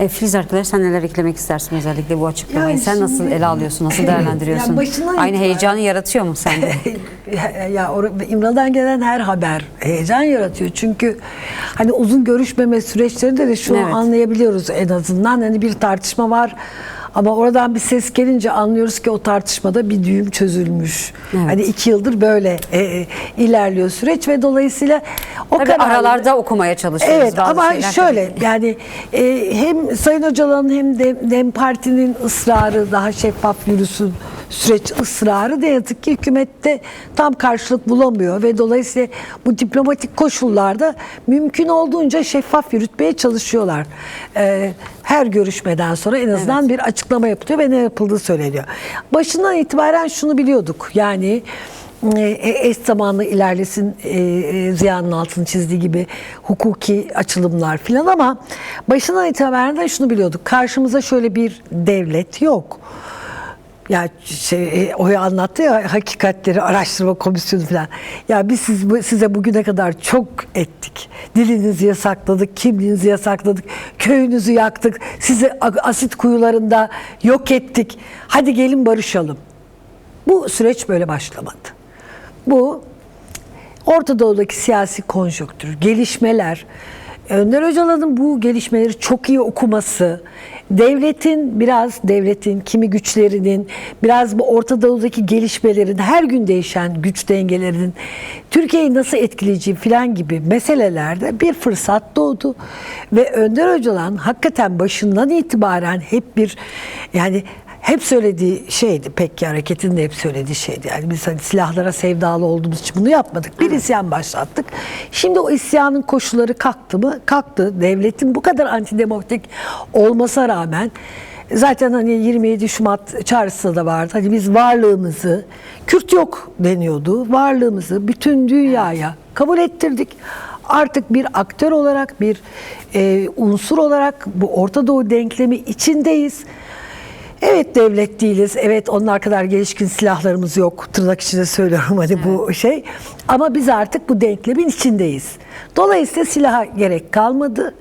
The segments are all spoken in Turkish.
Filiz arkadaş, sen neler eklemek istersin özellikle bu açıklamayı? Yani Sen nasıl şimdi- ele alıyorsun, nasıl değerlendiriyorsun? Yani başından Aynı itibaren- heyecanı yaratıyor mu sende? İmralı'dan gelen her haber heyecan yaratıyor. Çünkü hani uzun görüşmeme süreçlerinde de şunu Evet. anlayabiliyoruz en azından. Hani bir tartışma var. Ama oradan bir ses gelince anlıyoruz ki o tartışmada bir düğüm çözülmüş. Evet. Hani 2 yıldır böyle ilerliyor süreç ve dolayısıyla o Tabii kadar aralarda okumaya çalışıyoruz. Evet, bazı ama şeyler şöyle tabii. yani hem Sayın Öcalan'ın hem de DEM Parti'nin ısrarı, daha şeffaf yürüsün süreç ısrarı ne yazık ki hükümette tam karşılık bulamıyor ve dolayısıyla bu diplomatik koşullarda mümkün olduğunca şeffaf yürütmeye çalışıyorlar. Her görüşmeden sonra en azından bir açıklama yapılıyor ve ne yapıldığı söyleniyor. Başından itibaren şunu biliyorduk, yani eş zamanlı ilerlesin, Ziya'nın altını çizdiği gibi hukuki açılımlar filan, ama başından itibaren de şunu biliyorduk: karşımıza şöyle bir devlet yok. Ya Oya anlattı ya, hakikatleri araştırma komisyonu falan. Ya biz size bugüne kadar çok ettik. Dilinizi yasakladık, kimliğinizi yasakladık, köyünüzü yaktık, sizi asit kuyularında yok ettik. Hadi gelin barışalım. Bu süreç böyle başlamadı. Bu Orta Doğu'daki siyasi konjonktür, gelişmeler, Önder Öcalan'ın bu gelişmeleri çok iyi okuması, devletin kimi güçlerinin, biraz bu Orta Doğu'daki gelişmelerin, her gün değişen güç dengelerinin Türkiye'yi nasıl etkileyeceği falan gibi meselelerde bir fırsat doğdu. Ve Önder Öcalan hakikaten başından itibaren hep söylediği şeydi, PKK hareketinin de hep söylediği şeydi. Yani biz hani silahlara sevdalı olduğumuz için bunu yapmadık. Bir isyan başlattık. Şimdi o isyanın koşulları kalktı mı? Kalktı. Devletin bu kadar antidemokratik olmasına rağmen, zaten hani 27 Şubat çağrısında da vardı. Hani biz varlığımızı, Kürt yok deniyordu, varlığımızı bütün dünyaya kabul ettirdik. Artık bir aktör olarak, bir unsur olarak bu Orta Doğu denklemi içindeyiz. Evet, devlet değiliz. Evet, onlar kadar gelişkin silahlarımız yok. Tırnak içinde söylüyorum hani bu şey. Ama biz artık bu denklemin içindeyiz. Dolayısıyla silaha gerek kalmadı.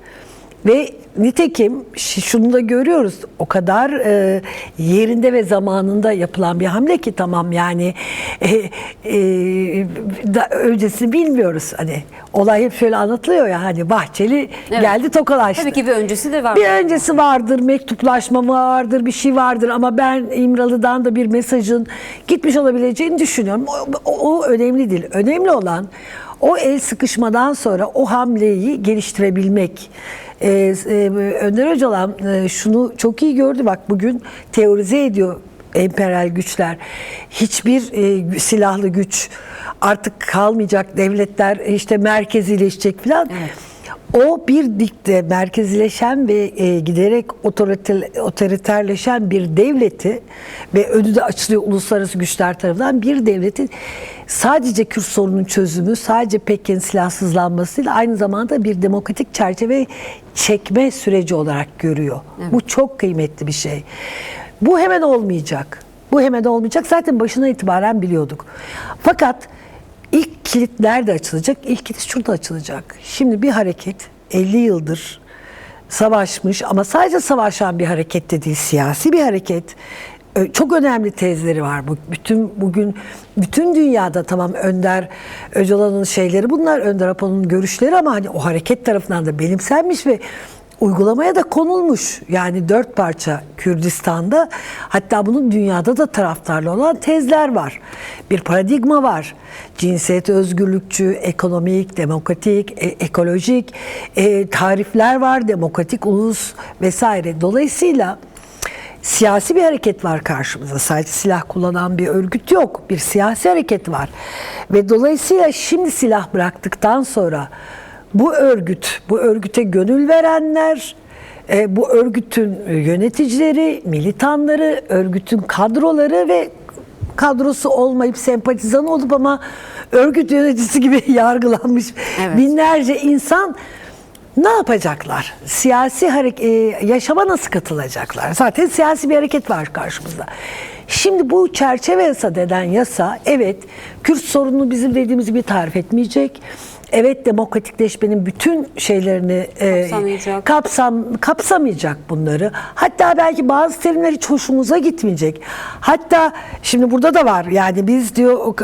Ve nitekim şunu da görüyoruz. O kadar yerinde ve zamanında yapılan bir hamle ki, tamam yani öncesini bilmiyoruz. Hani olay hep şöyle anlatılıyor ya, hani Bahçeli geldi tokalaştı. Tabii ki bir öncesi de var. Bir öncesi vardır, mektuplaşma vardır, bir şey vardır, ama ben İmralı'dan da bir mesajın gitmiş olabileceğini düşünüyorum. O önemli değil. Önemli olan o el sıkışmadan sonra o hamleyi geliştirebilmek. Önder Öcalan şunu çok iyi gördü. Bak, bugün teorize ediyor emperyal güçler. Hiçbir silahlı güç artık kalmayacak, devletler işte merkezileşecek falan. Evet. O bir dikte merkezileşen ve giderek otoriterleşen bir devleti ve önü de açılıyor uluslararası güçler tarafından, bir devletin sadece Kürt sorunun çözümü, sadece PKK'nın silahsızlanmasıyla aynı zamanda bir demokratik çerçeve çekme süreci olarak görüyor. Evet. Bu çok kıymetli bir şey. Bu hemen olmayacak. Bu hemen olmayacak. Zaten başına itibaren biliyorduk. Fakat İlk kilit nerede açılacak? İlk kilit şurada açılacak. Şimdi bir hareket 50 yıldır savaşmış, ama sadece savaşan bir hareket de değil, siyasi bir hareket. Çok önemli tezleri var. Bugün bütün dünyada, tamam, Önder Öcalan'ın şeyleri bunlar, Önder Apo'nun görüşleri, ama hani o hareket tarafından da benimsenmiş ve uygulamaya da konulmuş. Yani 4 parça Kürdistan'da, hatta bunun dünyada da taraftarlı olan tezler var. Bir paradigma var. Cinsiyet özgürlükçü, ekonomik, demokratik, ekolojik tarifler var. Demokratik ulus vesaire. Dolayısıyla siyasi bir hareket var karşımıza. Sadece silah kullanan bir örgüt yok. Bir siyasi hareket var. Ve dolayısıyla şimdi silah bıraktıktan sonra bu örgüte gönül verenler, bu örgütün yöneticileri, militanları, örgütün kadroları ve kadrosu olmayıp sempatizan olup ama örgüt yöneticisi gibi yargılanmış binlerce insan ne yapacaklar? Siyasi yaşama nasıl katılacaklar? Zaten siyasi bir hareket var karşımızda. Şimdi bu çerçeve yasa denen yasa, evet, Kürt sorununu bizim dediğimiz gibi tarif etmeyecek. evet demokratikleşmenin bütün şeylerini kapsamayacak bunları. Hatta belki bazı terimler hiç hoşumuza gitmeyecek. Hatta şimdi burada da var, yani biz diyor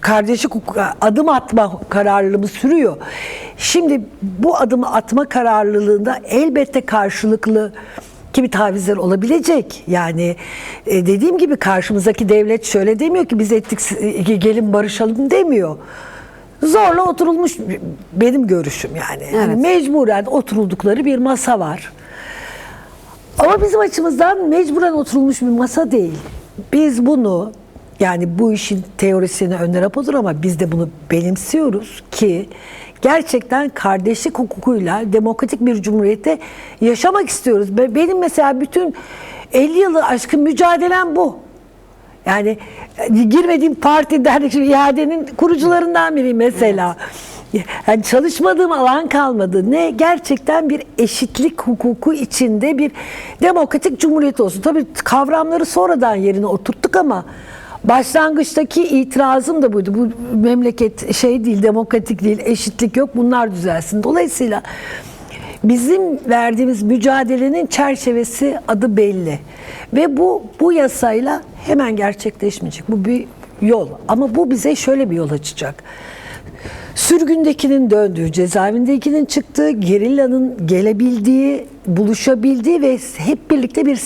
kardeşlik adım atma kararlılığımız sürüyor. Şimdi bu adımı atma kararlılığında elbette karşılıklı gibi tavizler olabilecek. Yani dediğim gibi karşımızdaki devlet şöyle demiyor ki biz ettik gelin barışalım demiyor. Zorla oturulmuş, benim görüşüm yani. Evet. Yani mecburen oturuldukları bir masa var. Ama bizim açımızdan mecburen oturulmuş bir masa değil. Biz bunu, yani bu işin teorisini Önder Apo'dur ama biz de bunu benimsiyoruz ki gerçekten kardeşlik hukukuyla demokratik bir cumhuriyette yaşamak istiyoruz. Benim mesela bütün 50 yılı aşkın mücadelem bu. Yani girmediğim parti, dernek, iadenin kurucularından biriyim mesela. Evet. Yani çalışmadığım alan kalmadı. Ne? Gerçekten bir eşitlik hukuku içinde bir demokratik cumhuriyet olsun. Tabii kavramları sonradan yerine oturttuk ama başlangıçtaki itirazım da buydu. Bu memleket şey değil, demokratik değil, eşitlik yok, bunlar düzelsin. Dolayısıyla bizim verdiğimiz mücadelenin çerçevesi, adı belli. Ve bu yasayla hemen gerçekleşmeyecek. Bu bir yol. Ama bu bize şöyle bir yol açacak. Sürgündekinin döndüğü, cezaevindekinin çıktığı, gerillanın gelebildiği, buluşabildiği ve hep birlikte bir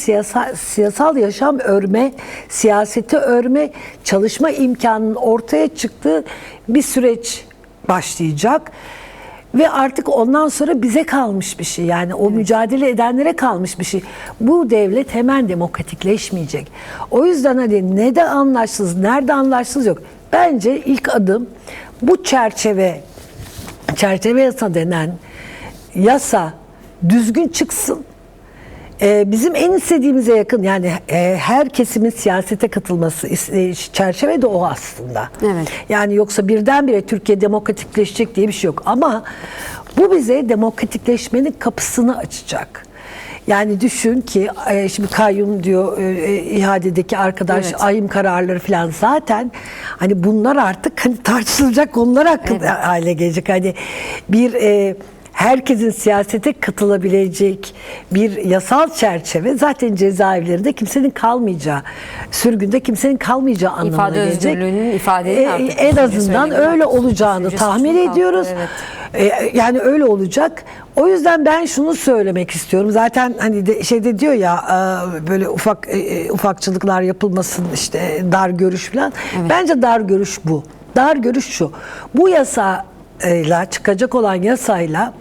siyasal yaşam örme, siyaseti örme, çalışma imkanının ortaya çıktığı bir süreç başlayacak. Ve artık ondan sonra bize kalmış bir şey. Yani o mücadele edenlere kalmış bir şey. Bu devlet hemen demokratikleşmeyecek. O yüzden hani ne de anlaşsız, nerede anlaşsız yok. Bence ilk adım bu çerçeve yasa denen yasa düzgün çıksın. Bizim en istediğimize yakın, yani her kesimin siyasete katılması çerçeve de o aslında. Evet. Yani yoksa birdenbire Türkiye demokratikleşecek diye bir şey yok. Ama bu bize demokratikleşmenin kapısını açacak. Yani düşün ki şimdi kayyum diyor ihadedeki arkadaş, evet, ayım kararları falan, zaten hani bunlar artık hani tartışılacak konular hakkında, evet, hale gelecek. Hani bir herkesin siyasete katılabilecek bir yasal çerçeve zaten cezaevlerinde kimsenin kalmayacağı, sürgünde kimsenin kalmayacağı anlamına gelecek. İfade özgürlüğünün, ifadenin artık en azından öyle olacağını tahmin ediyoruz. Evet. Yani öyle olacak. O yüzden ben şunu söylemek istiyorum. Zaten hani şeyde diyor ya, böyle ufakçılıklar yapılmasın, işte dar görüş falan. Evet. Bence dar görüş bu. Dar görüş şu. Bu yasayla, çıkacak olan yasayla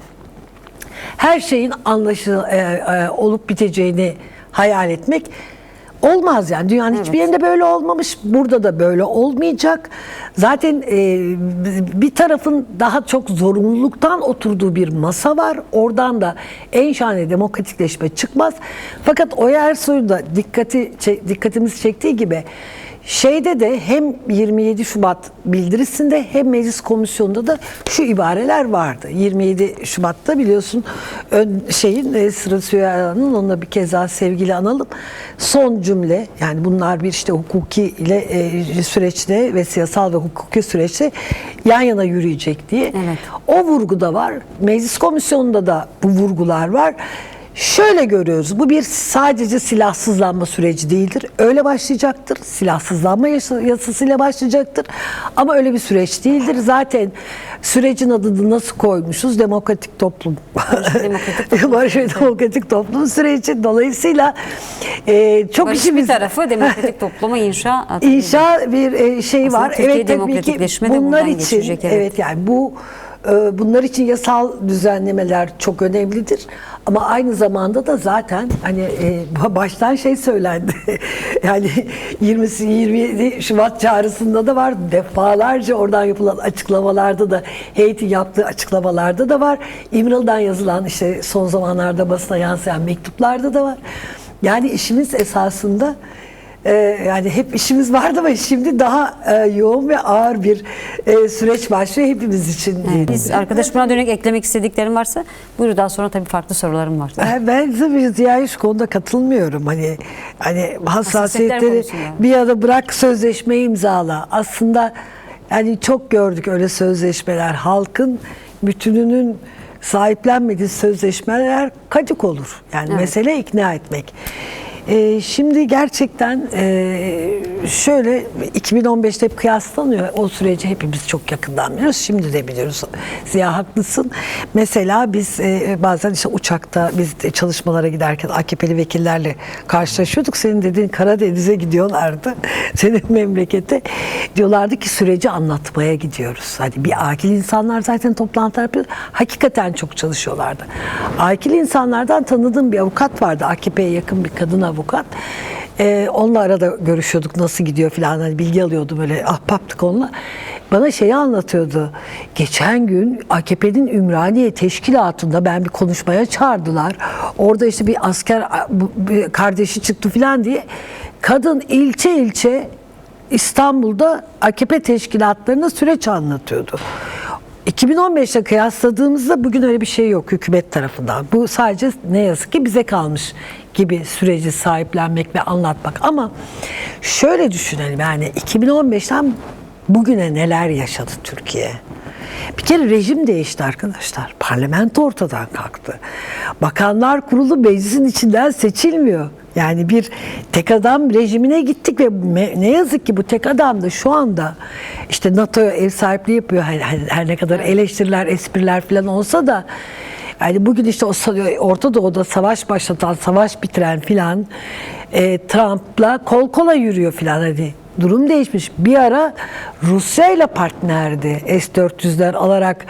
her şeyin olup biteceğini hayal etmek olmaz yani. Dünyanın, evet, hiçbir yerinde böyle olmamış. Burada da böyle olmayacak. Zaten bir tarafın daha çok zorunluluktan oturduğu bir masa var. Oradan da en şahane demokratikleşme çıkmaz. Fakat Oya Ersoy'un da dikkatimizi çektiği gibi şeyde de hem 27 Şubat bildirisinde hem meclis komisyonunda da şu ibareler vardı. 27 Şubat'ta biliyorsun Sıra Süreyya'nın, onunla bir kez daha sevgili analım. Son cümle, yani bunlar bir işte hukuki ile süreçte ve siyasal ve hukuki süreçte yan yana yürüyecek diye. Evet. O vurgu da var. Meclis komisyonunda da bu vurgular var. Şöyle görüyoruz, bu bir sadece silahsızlanma süreci değildir. Öyle başlayacaktır. Silahsızlanma yasasıyla başlayacaktır. Ama öyle bir süreç değildir. Zaten sürecin adını nasıl koymuşuz? Demokratik toplum. Barış ve demokratik toplum süreci. Dolayısıyla çok Barış işimiz... bir tarafı demokratik topluma inşa bir şey aslında var. Türkiye Evet, tabii ki bunlar için, evet, yani bunlar için yasal düzenlemeler çok önemlidir. Ama aynı zamanda da zaten hani baştan şey söylendi. Yani 27 Şubat çağrısında da var. Defalarca oradan yapılan açıklamalarda da, heyetin yaptığı açıklamalarda da var. İmralı'dan yazılan, işte son zamanlarda basına yansıyan mektuplarda da var. Yani işimiz esasında yani hep işimiz vardı ama şimdi daha yoğun ve ağır bir süreç başlıyor hepimiz için. Evet, biz arkadaşıma dönük eklemek istediklerim varsa buyur, daha sonra tabii farklı sorularım var. Ben tabii Ziya'ya şu konuda katılmıyorum. Hani hassasiyetleri bir yana bırak, sözleşmeyi imzala. Aslında Yani çok gördük öyle sözleşmeler. Halkın bütününün sahiplenmediği sözleşmeler kaçık olur. Yani Evet. mesele ikna etmek. Şimdi gerçekten şöyle 2015'te hep kıyaslanıyor. O süreci hepimiz çok yakından biliyoruz. Şimdi de biliyoruz. Ziya haklısın. Mesela biz bazen işte uçakta biz de çalışmalara giderken AKP'li vekillerle karşılaşıyorduk. Senin dediğin Karadeniz'e gidiyorlardı. Senin memlekete. Diyorlardı ki süreci anlatmaya gidiyoruz. Hadi bir akil insanlar zaten toplantılar yapıyor. Hakikaten çok çalışıyorlardı. Akil insanlardan tanıdığım bir avukat vardı. AKP'ye yakın bir kadın avukat. Onunla arada görüşüyorduk nasıl gidiyor filan, hani bilgi alıyordum, öyle ahbaptık onunla. Bana şeyi anlatıyordu. Geçen gün AKP'nin Ümraniye teşkilatında ben bir konuşmaya çağırdılar. Orada işte bir asker bir kardeşi çıktı filan diye. Kadın ilçe ilçe İstanbul'da AKP teşkilatlarına süreç anlatıyordu. 2015'le kıyasladığımızda bugün öyle bir şey yok hükümet tarafından. Bu sadece ne yazık ki bize kalmış gibi süreci sahiplenmek ve anlatmak. Ama şöyle düşünelim, yani 2015'ten bugüne neler yaşadı Türkiye? Bir kere rejim değişti arkadaşlar. Parlamento ortadan kalktı. Bakanlar Kurulu meclisin içinden seçilmiyor. Yani bir tek adam rejimine gittik ve ne yazık ki bu tek adam da şu anda işte NATO'ya ev sahipliği yapıyor. Her ne kadar eleştiriler, espriler falan olsa da yani bugün işte o Orta Doğu'da savaş başlatan, savaş bitiren filan Trump'la kol kola yürüyor filan, hani durum değişmiş. Bir ara Rusya ile partnerdi. S-400'ler alarak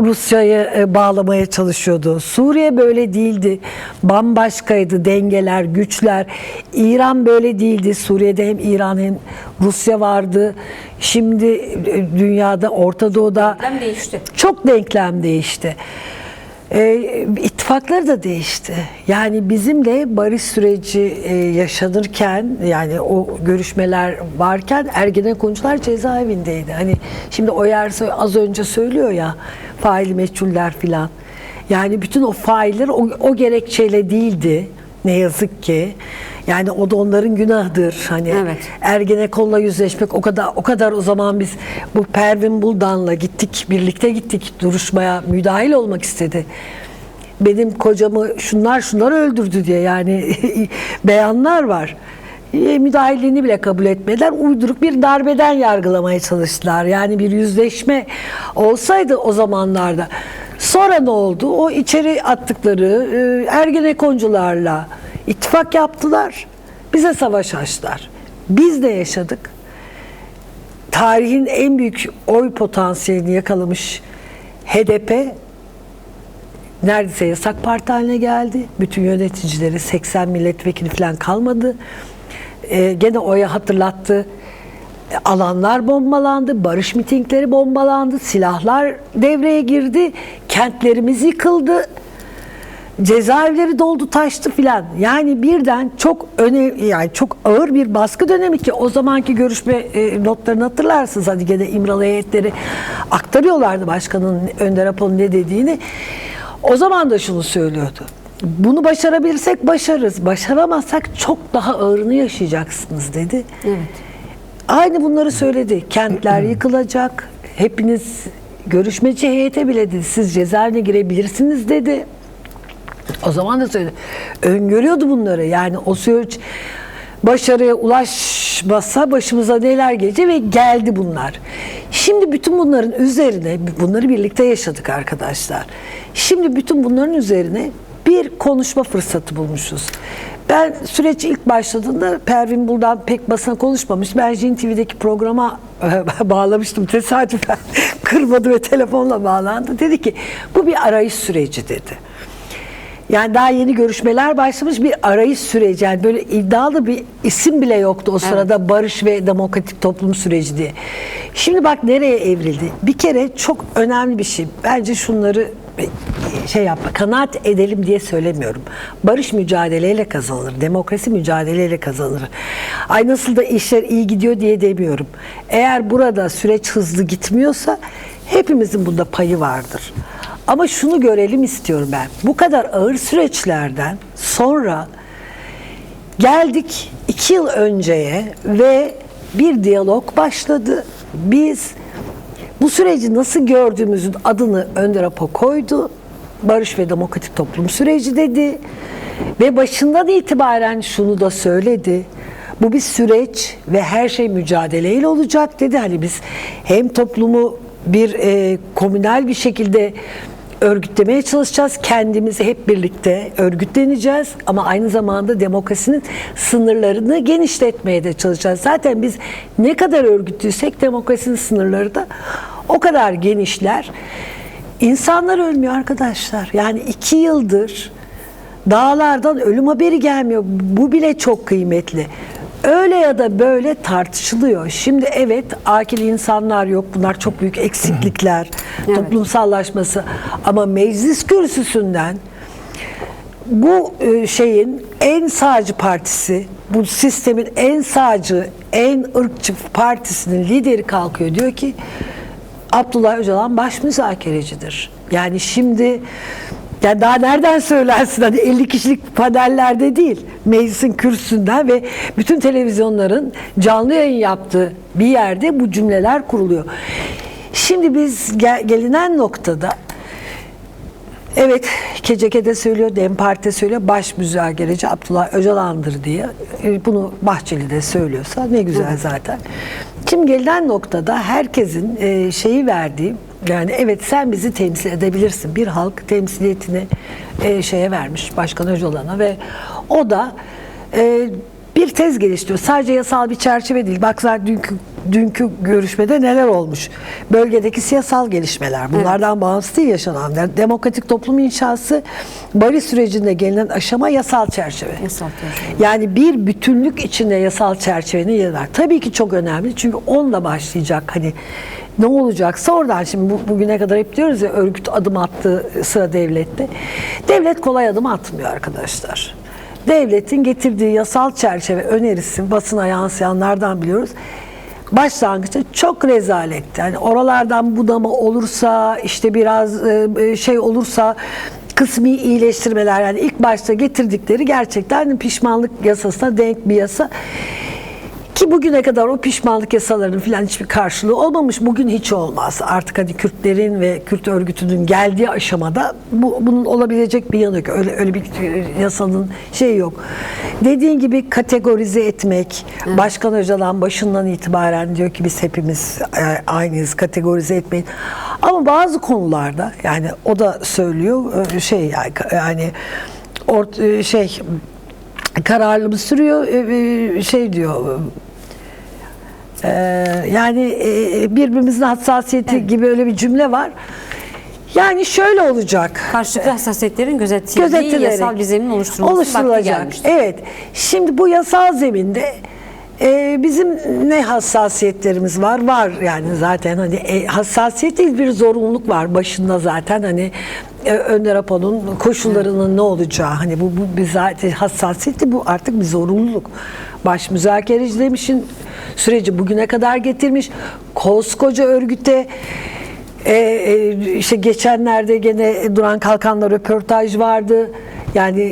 Rusya'yı bağlamaya çalışıyordu. Suriye böyle değildi. Bambaşkaydı dengeler, güçler. İran böyle değildi. Suriye'de hem İran hem Rusya vardı. Şimdi dünyada, Orta Doğu'da Denklem değişti. çok denklem değişti. İttifakları da değişti. Yani bizimle barış süreci yaşanırken, yani o görüşmeler varken Ergenekoncular cezaevindeydi. Hani şimdi Oyersoy az önce söylüyor ya, faili meçhuller filan. Yani bütün o failler o gerekçeyle değildi ne yazık ki. Yani o da onların günahıdır. Hani Evet. Ergenekon'la yüzleşmek o kadar o zaman biz bu Pervin Buldan'la gittik, birlikte gittik duruşmaya, müdahil olmak istedi. Benim kocamı şunlar öldürdü diye yani beyanlar var. Müdahilliğini bile kabul etmediler. Uyduruk bir darbeden yargılamaya çalıştılar. Yani bir yüzleşme olsaydı o zamanlarda. Sonra ne oldu? O içeri attıkları Ergenekoncularla ittifak yaptılar. Bize savaş açtılar. Biz de yaşadık. Tarihin en büyük oy potansiyelini yakalamış HDP neredeyse yasak parti haline geldi. Bütün yöneticileri, 80 milletvekili falan kalmadı. Gene oya hatırlattı. Alanlar bombalandı, barış mitingleri bombalandı, silahlar devreye girdi, kentlerimiz yıkıldı. Cezaevleri doldu taştı filan. Yani birden çok önemli, yani çok ağır bir baskı dönemi ki o zamanki görüşme notlarını hatırlarsınız. Hadi gene İmralı heyetleri aktarıyorlardı başkanın, Önder Apo'nun ne dediğini. O zaman da şunu söylüyordu. Bunu başarabilirsek başarırız. Başaramazsak çok daha ağırını yaşayacaksınız dedi. Evet. Aynı bunları söyledi. Kentler yıkılacak. Hepiniz, görüşmeci heyete bile dedi, siz cezaevine girebilirsiniz dedi. O zaman da söyledi. Öngörüyordu bunları. Yani o süreç başarıya ulaşmasa başımıza neler gelecek ve geldi bunlar. Şimdi bütün bunların üzerine, bunları birlikte yaşadık arkadaşlar. Şimdi bütün bunların üzerine bir konuşma fırsatı bulmuşuz. Ben süreç ilk başladığında Pervin Buldan pek basına konuşmamış. Ben Jin TV'deki programa bağlamıştım. Tesadüfen kırmadı ve telefonla bağlandı. Dedi ki bu bir arayış süreci dedi. Yani daha yeni görüşmeler başlamış, bir arayış süreci. Yani böyle iddialı bir isim bile yoktu o sırada, evet. Barış ve demokratik toplum süreci diye. Şimdi bak nereye evrildi. Bir kere çok önemli bir şey. Bence şunları kanaat edelim diye söylemiyorum. Barış mücadeleyle kazanılır. Demokrasi mücadeleyle kazanılır. Ay nasıl da işler iyi gidiyor diye demiyorum. Eğer burada süreç hızlı gitmiyorsa hepimizin bunda payı vardır. Ama şunu görelim istiyorum ben. Bu kadar ağır süreçlerden sonra geldik 2 yıl önceye ve bir diyalog başladı. Biz bu süreci nasıl gördüğümüzün adını Önder Apo koydu. Barış ve Demokratik Toplum süreci dedi. Ve başından itibaren şunu da söyledi. Bu bir süreç ve her şey mücadeleyle olacak dedi. Hani biz hem toplumu bir komünel bir şekilde örgütlemeye çalışacağız. Kendimizi hep birlikte örgütleneceğiz. Ama aynı zamanda demokrasinin sınırlarını genişletmeye de çalışacağız. Zaten biz ne kadar örgütlüysek demokrasinin sınırları da o kadar genişler. İnsanlar ölmüyor arkadaşlar. Yani 2 yıldır dağlardan ölüm haberi gelmiyor. Bu bile çok kıymetli. Öyle ya da böyle tartışılıyor. Şimdi evet, akil insanlar yok. Bunlar çok büyük eksiklikler. Evet. Toplumsallaşması. Ama meclis kürsüsünden bu şeyin en sağcı partisi, bu sistemin en sağcı, en ırkçı partisinin lideri kalkıyor. Diyor ki Abdullah Öcalan baş müzakerecidir. Yani şimdi yani daha nereden söylersin? Hani 50 kişilik panellerde değil, meclisin kürsüsünden ve bütün televizyonların canlı yayın yaptığı bir yerde bu cümleler kuruluyor. Şimdi biz gelinen noktada evet, KCK'de söylüyor, DEM Parti söylüyor, baş müzakereci Abdullah Öcalan'dır diye. Bunu Bahçeli de söylüyorsa ne güzel zaten. Şimdi gelinen noktada herkesin şeyi verdiği, yani evet sen bizi temsil edebilirsin. Bir halk temsiliyetini şeye vermiş, Başkan Öcalan'a ve o da bir tez geliştiriyor. Sadece yasal bir çerçeve değil. Bak zaten dünkü görüşmede neler olmuş. Bölgedeki siyasal gelişmeler. Bunlardan bağımsız değil yaşanan. Demokratik toplum inşası barış sürecinde gelinen aşama yasal çerçeve. Yasal çerçeve. Yani bir bütünlük içinde yasal çerçevenin yeri var. Tabii ki çok önemli. Çünkü onunla başlayacak hani ne olacaksa oradan. Şimdi bugüne kadar hep diyoruz ya, örgüt adım attı sıra devlette. Devlet kolay adım atmıyor arkadaşlar. Devletin getirdiği yasal çerçeve önerisi, basına yansıyanlardan biliyoruz. Başlangıçta çok rezaletti. Yani oralardan budama olursa, işte biraz şey olursa, kısmi iyileştirmeler, yani ilk başta getirdikleri gerçekten pişmanlık yasasına denk bir yasa. Ki bugüne kadar o pişmanlık yasalarının falan hiçbir karşılığı olmamış. Bugün hiç olmaz. Artık hani Kürtlerin ve Kürt örgütünün geldiği aşamada bunun olabilecek bir yanı yok. Öyle bir yasanın şeyi yok. Dediğin gibi kategorize etmek. Başkan Öcalan başından itibaren diyor ki biz hepimiz aynıyız, kategorize etmeyin. Ama bazı konularda, yani o da söylüyor kararlılığı sürüyor, şey diyor, yani birbirimizin hassasiyeti gibi öyle bir cümle var. Yani şöyle olacak. Karşılıklı hassasiyetlerin gözetildiği yasal bir zemin oluşturulması vakti gelmiştir. Evet. Şimdi bu yasal zeminde bizim ne hassasiyetlerimiz var? Var yani zaten hani hassasiyet değil, bir zorunluluk var başında zaten, hani Önder Apo'nun koşullarının ne olacağı, hani bu bir zaten hassasiyeti, bu artık bir zorunluluk. Baş müzakereci demişin süreci bugüne kadar getirmiş. Koskoca örgüte işte geçenlerde gene Duran Kalkan'la röportaj vardı. Yani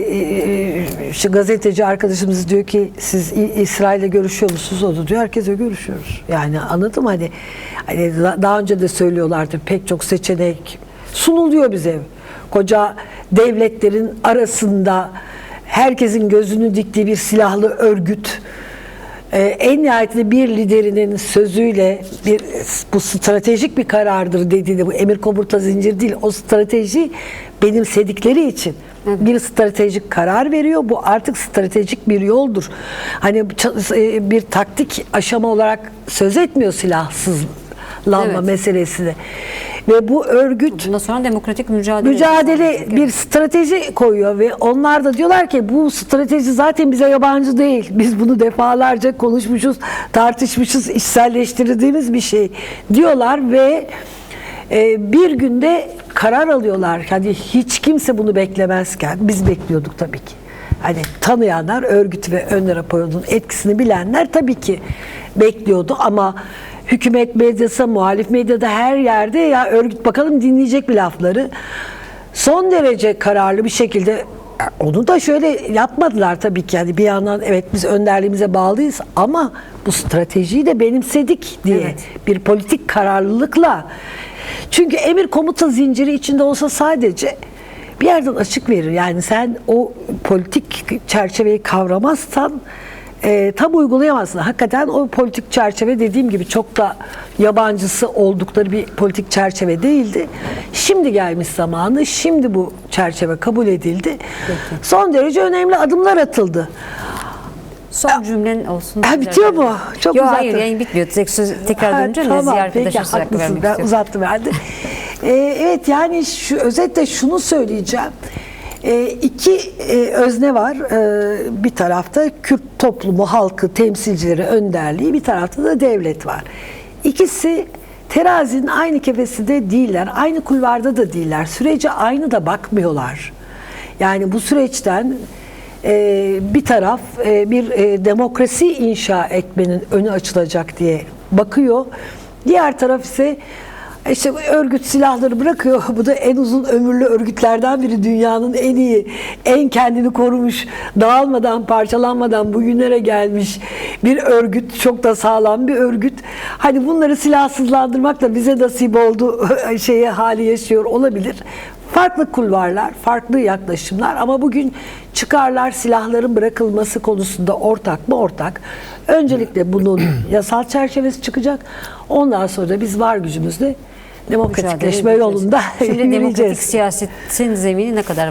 işte gazeteci arkadaşımız diyor ki siz İsrail'le görüşüyor musunuz? O da diyor herkese görüşüyoruz. Yani anladın mı? Hani daha önce de söylüyorlardı, pek çok seçenek sunuluyor bize. Koca devletlerin arasında herkesin gözünü diktiği bir silahlı örgüt, en nihayetinde bir liderinin sözüyle bu stratejik bir karardır dediğinde, bu emir komuta zinciri değil, o strateji benimsedikleri için bir stratejik karar veriyor. Bu artık stratejik bir yoldur. Hani bir taktik aşama olarak söz etmiyor silahsızlanma meselesini. Ve bu örgüt bundan sonra demokratik mücadele bir strateji koyuyor ve onlar da diyorlar ki bu strateji zaten bize yabancı değil. Biz bunu defalarca konuşmuşuz, tartışmışız, içselleştirdiğimiz bir şey diyorlar ve bir günde karar alıyorlar. Hani hiç kimse bunu beklemezken biz bekliyorduk tabii ki. Hani tanıyanlar, örgütü ve Önder Apo'nun etkisini bilenler tabii ki bekliyordu ama hükümet medyası, muhalif medyada her yerde ya örgüt bakalım dinleyecek bir lafları son derece kararlı bir şekilde Onu da şöyle yapmadılar tabii ki. Yani bir yandan evet biz önderliğimize bağlıyız ama bu stratejiyi de benimsedik diye Evet. bir politik kararlılıkla. Çünkü emir komuta zinciri içinde olsa sadece bir yerden açık verir. Yani sen o politik çerçeveyi kavramazsan tam uygulayamazsın. Hakikaten o politik çerçeve dediğim gibi çok da yabancısı oldukları bir politik çerçeve değildi. Şimdi gelmiş zamanı, şimdi bu çerçeve kabul edildi. Son derece önemli adımlar atıldı. Son cümlen olsun. Bitiyor mu? Çok Yok uzattı. hayır yayın bitmiyor. Tekrar Ha, dönünce tamam, Nezihe peki, arkadaşa söz hakkı haklısın. vermek Ben istiyorum. uzattım verdi. Evet yani özetle şunu söyleyeceğim. İki özne var. Bir tarafta Kürt toplumu, halkı, temsilcileri, önderliği, bir tarafta da devlet var. İkisi terazinin aynı kefesinde değiller. Aynı kulvarda da değiller. Sürece aynı da bakmıyorlar. Yani bu süreçten bir taraf bir demokrasi inşa etmenin önü açılacak diye bakıyor. Diğer taraf ise işte örgüt silahları bırakıyor. Bu da en uzun ömürlü örgütlerden biri. Dünyanın en iyi, en kendini korumuş, dağılmadan, parçalanmadan bugünlere gelmiş bir örgüt. Çok da sağlam bir örgüt. Hani bunları silahsızlandırmak da bize nasip oldu hali yaşıyor olabilir. Farklı kulvarlar, farklı yaklaşımlar ama bugün çıkarlar, silahların bırakılması konusunda ortak mı? Ortak. Öncelikle bunun yasal çerçevesi çıkacak. Ondan sonra da biz var gücümüzle demokratikleşme Mücadele yolunda edeceğiz. Şimdi demokratik yürüyeceğiz. siyasetin zemini ne kadar var?